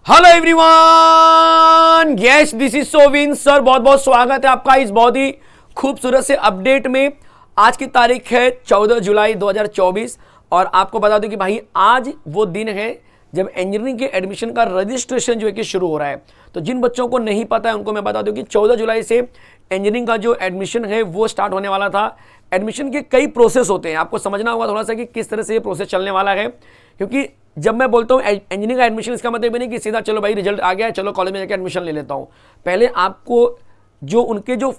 Hello everyone, yes this is Sovin sir. बहुत बहुत स्वागत है आपका इस बहुत ही खूबसूरत से अपडेट में। आज की तारीख है 14 जुलाई 2024 और आपको बता दूं कि भाई आज वो दिन है जब इंजीनियरिंग के एडमिशन का रजिस्ट्रेशन जो है कि शुरू हो रहा है। तो जिन बच्चों को नहीं पता है उनको मैं बता दूं कि 14 जुलाई से इंजीनियरिंग का जो एडमिशन है वो स्टार्ट होने वाला था। एडमिशन के कई प्रोसेस होते हैं, आपको समझना होगा थोड़ा सा कि किस तरह से ये प्रोसेस चलने वाला है। क्योंकि जब मैं बोलता हूँ इंजीनियरिंग का एडमिशन, इसका मतलब नहीं कि सीधा चलो भाई रिजल्ट आ गया है चलो कॉलेज में जाकर एडमिशन ले लेता हूँ। पहले आपको जो उनके जो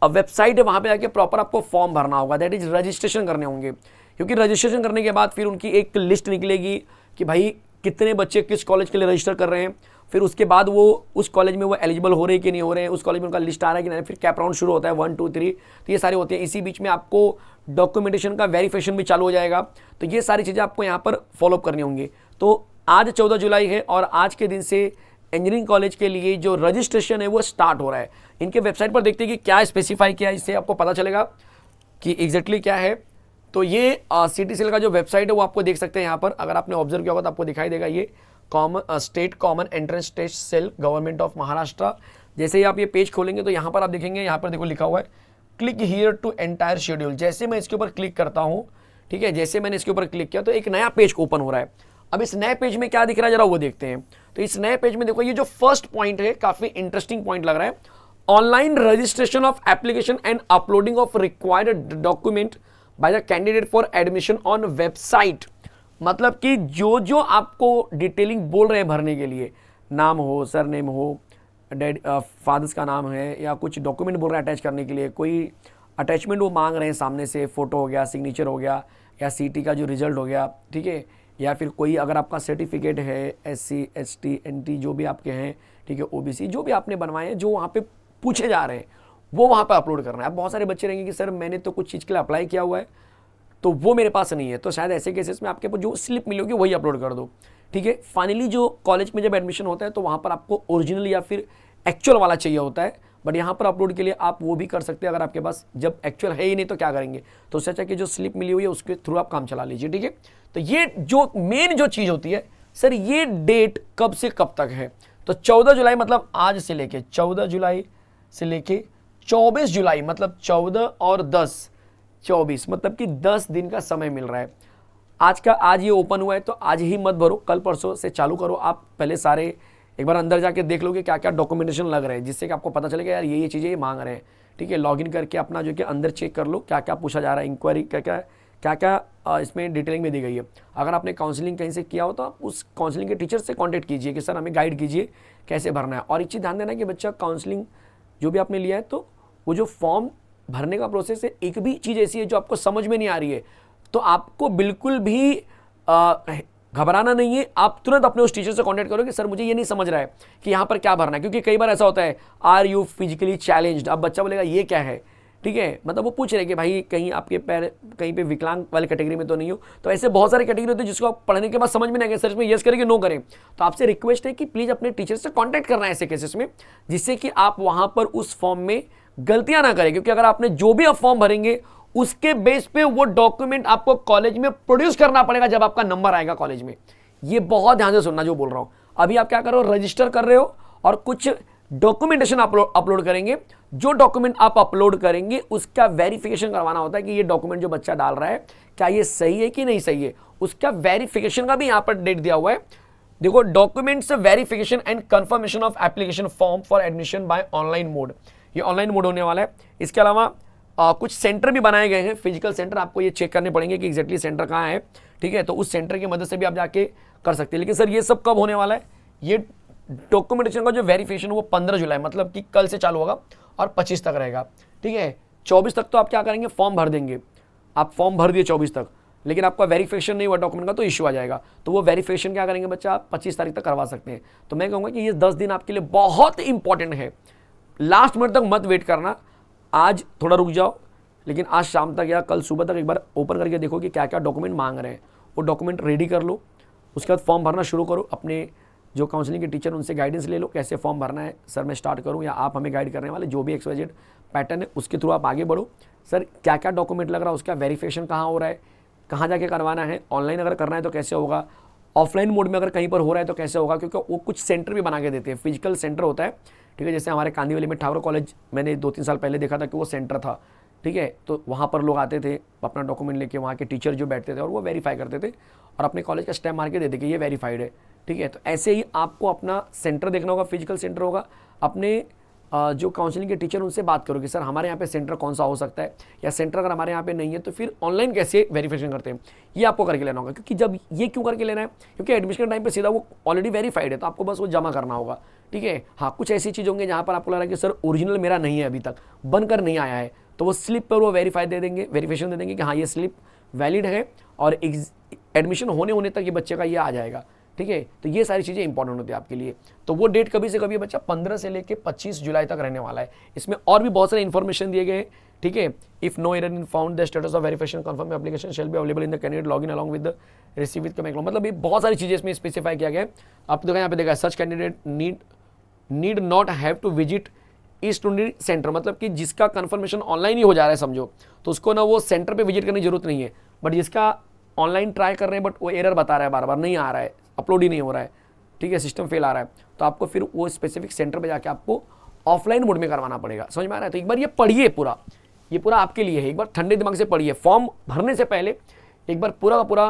वेबसाइट है वहाँ पे जाके प्रॉपर आपको फॉर्म भरना होगा, दैट इज रजिस्ट्रेशन करने होंगे। क्योंकि रजिस्ट्रेशन करने के बाद फिर उनकी एक लिस्ट निकलेगी कि भाई कितने बच्चे किस कॉलेज के लिए रजिस्टर कर रहे हैं। फिर उसके बाद वो उस कॉलेज में वो एलिजिबल हो रहे हैं कि नहीं हो रहे हैं, उस कॉलेज में उनका लिस्ट आ रहा है कि नहीं। फिर कैप राउंड शुरू होता है 1 2 3, तो ये सारे होते हैं। इसी बीच में आपको डॉक्यूमेंटेशन का वेरिफिकेशन भी चालू हो जाएगा। तो ये सारी चीज़ें आपको यहाँ पर फॉलोअप करनी होंगी। तो आज 14 जुलाई है और आज के दिन से इंजीनियरिंग कॉलेज के लिए जो रजिस्ट्रेशन है वो स्टार्ट हो रहा है। इनके वेबसाइट पर देखते हैं कि क्या स्पेसिफाई किया है, इससे आपको पता चलेगा कि एग्जैक्टली क्या है। तो ये CTCL का जो वेबसाइट है वो आपको देख सकते हैं यहाँ पर। अगर आपने ऑब्जर्व किया होगा तो आपको दिखाई देगा ये state common entrance test cell government of Maharashtra. जैसे ही आप ये पेज खोलेंगे तो यहाँ पर आप देखेंगे, यहाँ पर देखो लिखा हुआ है click here to entire schedule. जैसे मैं इसके ऊपर क्लिक करता हूँ, ठीक है, जैसे मैंने इसके ऊपर क्लिक किया तो एक नया पेज ओपन हो रहा है। अब इस नए पेज में क्या दिख रहा है जरा वो देखते हैं। तो इस नए पेज में देखो ये जो फर्स्ट पॉइंट है काफी इंटरेस्टिंग पॉइंट लग रहा है। Online registration of application and uploading of required document by the candidate for admission on website. मतलब कि जो जो आपको डिटेलिंग बोल रहे हैं भरने के लिए, नाम हो, सरनेम हो, फादर्स का नाम है, या कुछ डॉक्यूमेंट बोल रहे हैं अटैच करने के लिए, कोई अटैचमेंट वो मांग रहे हैं सामने से, फोटो हो गया, सिग्नेचर हो गया, या CT का जो रिजल्ट हो गया, ठीक है, या फिर कोई अगर आपका सर्टिफिकेट है SC ST NT जो भी आपके हैं, ठीक है, OBC जो भी आपने बनवाए हैं, जो वहाँ पे पूछे जा रहे हैं वो वहाँ पे अपलोड करना है। अब बहुत सारे बच्चे रहेंगे कि सर मैंने तो कुछ चीज़ के लिए अप्लाई किया हुआ है तो वो मेरे पास नहीं है, तो शायद ऐसे केसेस में आपके पास जो स्लिप मिली होगी वही अपलोड कर दो, ठीक है। फाइनली जो कॉलेज में जब एडमिशन होता है तो वहाँ पर आपको ओरिजिनल या फिर एक्चुअल वाला चाहिए होता है, बट यहाँ पर अपलोड के लिए आप वो भी कर सकते हैं। अगर आपके पास जब एक्चुअल है ही नहीं तो क्या करेंगे, तो उससे अच्छा कि जो स्लिप मिली हुई है उसके थ्रू आप काम चला लीजिए, ठीक है। तो ये जो मेन जो चीज़ होती है, सर ये डेट कब से कब तक है, तो 14 जुलाई मतलब आज से लेके 14 जुलाई से लेके 24 जुलाई मतलब 14 और 10 24 मतलब कि 10 दिन का समय मिल रहा है। आज ये ओपन हुआ है तो आज ही मत भरो, कल परसों से चालू करो। आप पहले सारे एक बार अंदर जाके देख लो कि क्या क्या डॉक्यूमेंटेशन लग रहे हैं, जिससे कि आपको पता चलेगा यार ये चीज़ें ये मांग रहे हैं, ठीक है। लॉगिन करके अपना जो कि अंदर चेक कर लो क्या क्या पूछा जा रहा है, इंक्वायरी क्या क्या इसमें डिटेलिंग में दी गई है। अगर आपने काउंसलिंग कहीं से किया हो तो आप उस काउंसलिंग के टीचर से कॉन्टेक्ट कीजिए कि सर हमें गाइड कीजिए कैसे भरना है। और एक चीज़ ध्यान देना कि बच्चा काउंसलिंग जो भी आपने लिया है तो वो जो फॉर्म भरने का प्रोसेस है, एक भी चीज़ ऐसी है जो आपको समझ में नहीं आ रही है तो आपको बिल्कुल भी घबराना नहीं है। आप तुरंत अपने उस टीचर से कांटेक्ट करो कि सर मुझे ये नहीं समझ रहा है कि यहाँ पर क्या भरना है। क्योंकि कई बार ऐसा होता है आर यू फिजिकली चैलेंज्ड, अब बच्चा बोलेगा ये क्या है, ठीक है, मतलब वो पूछ रहे कि भाई कहीं आपके पैर कहीं पे विकलांग वाली कैटेगरी में तो नहीं हो। तो ऐसे बहुत सारे कैटेगरी होते हैं जिसको आप पढ़ने के बाद समझ में नहीं आएगा सर इसमें येस करें कि नो करें। तो आपसे रिक्वेस्ट है कि प्लीज़ अपने टीचर से कॉन्टैक्ट करना है ऐसे केसेस में, जिससे कि आप वहाँ पर उस फॉर्म में गलतियां ना करें। क्योंकि अगर आपने जो भी आप फॉर्म भरेंगे उसके बेस पे वो डॉक्यूमेंट आपको कॉलेज में प्रोड्यूस करना पड़ेगा जब आपका नंबर आएगा कॉलेज में। ये बहुत ध्यान से सुनना जो बोल रहा हूं। अभी आप क्या कर रहे हो, रजिस्टर कर रहे हो और कुछ डॉक्यूमेंटेशन अपलोड करेंगे। जो डॉक्यूमेंट आप अपलोड करेंगे उसका वेरिफिकेशन करवाना होता है कि ये डॉक्यूमेंट जो बच्चा डाल रहा है क्या ये सही है कि नहीं सही है, उसका वेरिफिकेशन का भी यहां पर डेट दिया हुआ है। देखो, documents verification and confirmation of application form for admission by online mode, ये ऑनलाइन मोड होने वाला है। इसके अलावा कुछ सेंटर भी बनाए गए हैं, फिजिकल सेंटर, आपको ये चेक करने पड़ेंगे कि एग्जैक्टली सेंटर कहाँ है, ठीक है। तो उस सेंटर की मदद से भी आप जाके कर सकते हैं। लेकिन सर ये सब कब होने वाला है, ये डॉक्यूमेंटेशन का जो वेरिफिकेशन वो 15 जुलाई मतलब कि कल से चालू होगा और 25 तक रहेगा, ठीक है। 24 तक तो आप क्या करेंगे, फॉर्म भर देंगे। आप फॉर्म भर दिए 24 तक, लेकिन आपका वेरिफिकेशन नहीं हुआ डॉक्यूमेंट का तो इश्यू आ जाएगा। तो वो वेरिफिकेशन क्या करेंगे बच्चा, आप 25 तारीख तक करवा सकते हैं। तो मैं कहूँगा कि ये 10 दिन आपके लिए बहुत इंपॉर्टेंट है, लास्ट मिनट तक मत वेट करना। आज थोड़ा रुक जाओ, लेकिन आज शाम तक या कल सुबह तक एक बार ओपन करके देखो कि क्या क्या डॉक्यूमेंट मांग रहे हैं, वो डॉक्यूमेंट रेडी कर लो। उसके बाद फॉर्म भरना शुरू करो। अपने जो काउंसलिंग के टीचर उनसे गाइडेंस ले लो कैसे फॉर्म भरना है, सर मैं स्टार्ट करूं या आप हमें गाइड करने वाले, जो भी XYZ पैटर्न है उसके थ्रू आप आगे बढ़ो। सर क्या क्या डॉक्यूमेंट लग रहा है, उसका वेरिफिकेशन कहाँ हो रहा है, कहाँ जाके करवाना है, ऑनलाइन अगर करना है तो कैसे होगा, ऑफलाइन मोड में अगर कहीं पर हो रहा है तो कैसे होगा, क्योंकि वो कुछ सेंटर भी बना के देते हैं, फिजिकल सेंटर होता है, ठीक है। जैसे हमारे कांदीवली में ठाकुर कॉलेज मैंने 2-3 साल पहले देखा था कि वो सेंटर था, ठीक है। तो वहाँ पर लोग आते थे अपना डॉक्यूमेंट लेके, वहाँ के टीचर जो बैठते थे और वो वेरीफाई करते थे और अपने कॉलेज का स्टैम्प मार के देते कि ये वेरीफाइड है, ठीक है। तो ऐसे ही आपको अपना सेंटर देखना होगा, फिजिकल सेंटर होगा। अपने जो काउंसलिंग के टीचर उनसे बात करो कि सर हमारे यहाँ पे सेंटर कौन सा हो सकता है, या सेंटर अगर हमारे यहाँ पे नहीं है तो फिर ऑनलाइन कैसे वेरिफिकेशन करते हैं, ये आपको करके लेना होगा। क्योंकि जब ये क्यों करके लेना है, क्योंकि एडमिशन के टाइम पे सीधा वो ऑलरेडी वेरीफाइड है, तो आपको बस वो जमा करना होगा, ठीक है। हाँ, कुछ ऐसी चीज़ होंगी जहाँ पर आपको लग रहा है कि सर ओरिजिनल मेरा नहीं है, अभी तक बनकर नहीं आया है, तो वो स्लिप पर वो वेरीफाई दे देंगे, वेरिफिकेशन दे देंगे कि हाँ ये स्लिप वैलिड है और एडमिशन होने तक ये बच्चे का ये आ जाएगा, ठीक है। तो ये सारी चीज़ें इंपॉर्टेंट होती है आपके लिए। तो वो डेट कभी से कभी बच्चा 15 से लेके 25 जुलाई तक रहने वाला है। इसमें और भी बहुत सारे इन्फॉर्मेशन दिए गए हैं, ठीक है। If no error in found the status of verification confirm application shall be available in the candidate login along with the receive with comment, मतलब ये बहुत सारी चीज़ें इसमें स्पेसिफाई किया गया है। आप देखा यहाँ पे देखा such candidate need not have to visit e student centre, मतलब कि जिसका कंफर्मेशन ऑनलाइन ही हो जा रहा है समझो, तो उसको ना वो सेंटर पे विजिट करने की जरूरत नहीं है। बट जिसका ऑनलाइन ट्राई कर रहे हैं बट वो एरर बता रहा है, बार बार नहीं आ रहा है, अपलोड ही नहीं हो रहा है, ठीक है, सिस्टम फेल आ रहा है, तो आपको फिर वो स्पेसिफिक सेंटर पे जाके आपको ऑफलाइन मोड में करवाना पड़ेगा। समझ में आ रहा है? तो एक बार ये पढ़िए, ये पूरा आपके लिए है, एक बार ठंडे दिमाग से पढ़िए। फॉर्म भरने से पहले एक बार पूरा का पूरा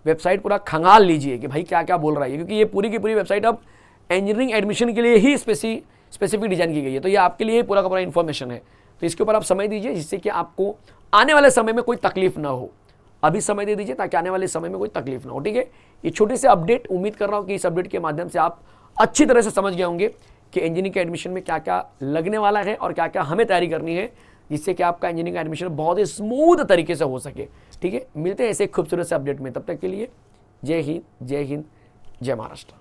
वेबसाइट पूरा खंगाल लीजिए कि भाई क्या क्या बोल रहा है, क्योंकि ये पूरी की पूरी वेबसाइट अब इंजीनियरिंग एडमिशन के लिए ही स्पेसिफिक डिजाइन की गई है। तो ये आपके लिए पूरा का पूरा इन्फॉर्मेशन है, तो इसके ऊपर आप समय दीजिए जिससे कि आपको आने वाले समय में कोई तकलीफ ना हो। अभी समय दे दीजिए ताकि आने वाले समय में कोई तकलीफ ना हो, ठीक है। ये छोटे से अपडेट, उम्मीद कर रहा हूँ कि इस अपडेट के माध्यम से आप अच्छी तरह से समझ गए होंगे कि इंजीनियरिंग के एडमिशन में क्या क्या लगने वाला है और क्या क्या हमें तैयारी करनी है, जिससे कि आपका इंजीनियरिंग का एडमिशन बहुत ही स्मूथ तरीके से हो सके, ठीक है। मिलते हैं ऐसे खूबसूरत से अपडेट में, तब तक के लिए जय हिंद, जय हिंद, जय महाराष्ट्र।